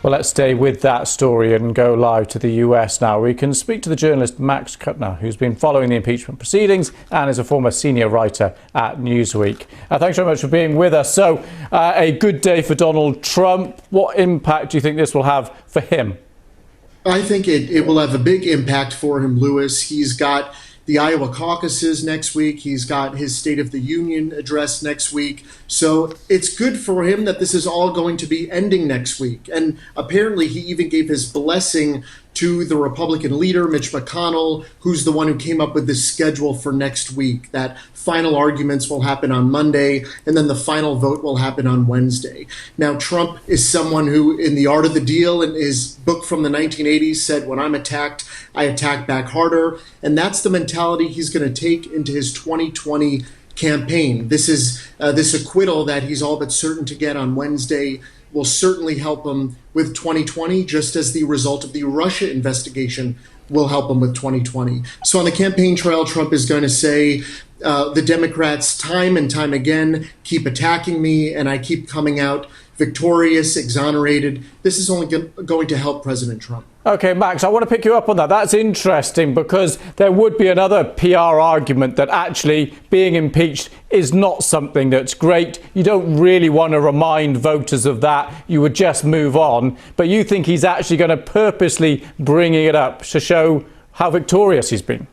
Well, let's stay with that story and go live to the US now. We can speak to the journalist Max KUTNER, who's been following the impeachment proceedings and is a former senior writer at Newsweek. Thanks very much for being with us. So, a good day for Donald Trump. What impact do you think this will have for him? I think it will have a big impact for him, Lewis. He's got the Iowa caucuses next week. He's got his State of the Union address next week. So it's good for him that this is all going to be ending next week. And apparently he even gave his blessing to the Republican leader, Mitch McConnell, who's the one who came up with this schedule for next week, that final arguments will happen on Monday, and then the final vote will happen on Wednesday. Now, Trump is someone who, in The Art of the Deal, in his book from the 1980s, said, when I'm attacked, I attack back harder. And that's the mentality he's going to take into his 2020 campaign. This acquittal that he's all but certain to get on Wednesday will certainly help him with 2020, just as the result of the Russia investigation will help him with 2020. So on the campaign trail, Trump is going to say, the Democrats time and time again keep attacking me, and I keep coming out victorious, exonerated. This is only going to help President Trump. OK, Max, I want to pick you up on that. That's interesting because there would be another PR argument that actually being impeached is not something that's great. You don't really want to remind voters of that. You would just move on. But you think he's actually going to purposely bringing it up to show how victorious he's been?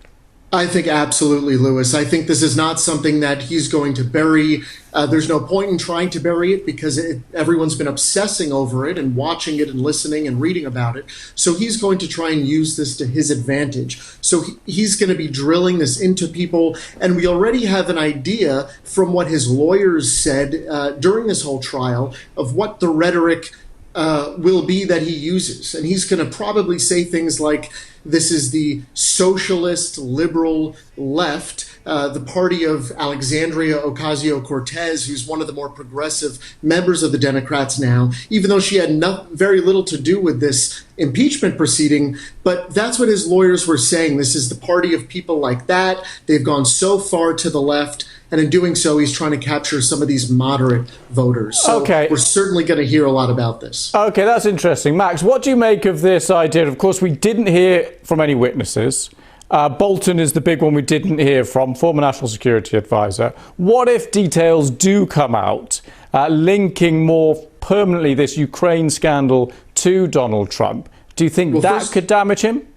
I think absolutely, Lewis. I think this is not something that he's going to bury. There's no point in trying to bury it because everyone's been obsessing over it and watching it and listening and reading about it. So he's going to try and use this to his advantage. So he's going to be drilling this into people. And we already have an idea from what his lawyers said during this whole trial of what the rhetoric will be that he uses. And he's going to probably say things like, this is the socialist liberal left, the party of Alexandria Ocasio-Cortez, who's one of the more progressive members of the Democrats now, even though she had very little to do with this impeachment proceeding. But that's what his lawyers were saying. This is the party of people like that. They've gone so far to the left. And in doing so, he's trying to capture some of these moderate voters. So we're certainly going to hear a lot about this. OK, that's interesting. Max, what do you make of this idea? Of course, we didn't hear from any witnesses. Bolton is the big one we didn't hear from, former National Security Advisor. What if details do come out linking more permanently this Ukraine scandal to Donald Trump? Do you think that could damage him?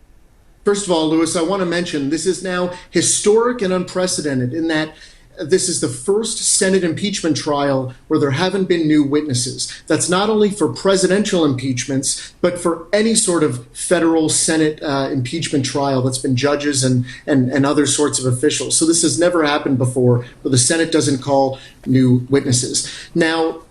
First of all, Lewis, I want to mention this is now historic and unprecedented in that this is the first Senate impeachment trial where there haven't been new witnesses. That's not only for presidential impeachments, but for any sort of federal Senate impeachment trial that's been judges and other sorts of officials. So this has never happened before where the Senate doesn't call new witnesses. Now,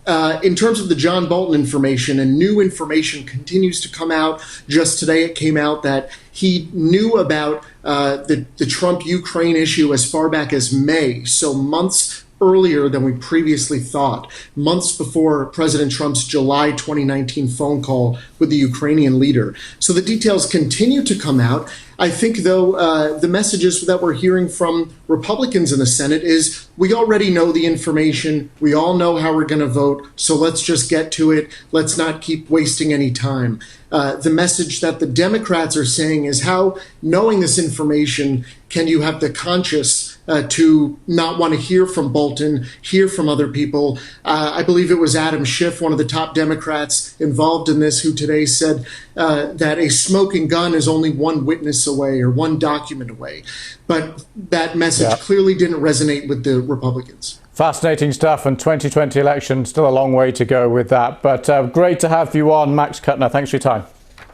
in terms of the John Bolton information, and new information continues to come out. Just today it came out that he knew about the Trump-Ukraine issue as far back as May, so months earlier than we previously thought, months before President Trump's July 2019 phone call with the Ukrainian leader. So the details continue to come out. I think, though, the messages that we're hearing from Republicans in the Senate is we already know the information. We all know how we're going to vote. So let's just get to it. Let's not keep wasting any time. The message that the Democrats are saying is how, knowing this information, can you have the conscience to not want to hear from Bolton, hear from other people? I believe it was Adam Schiff, one of the top Democrats involved in this, who today said that a smoking gun is only one witness away or one document away. But that message clearly didn't resonate with the Republicans. Fascinating stuff, and 2020 election, still a long way to go with that. But great to have you on, Max KUTNER. Thanks for your time.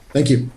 Thank you.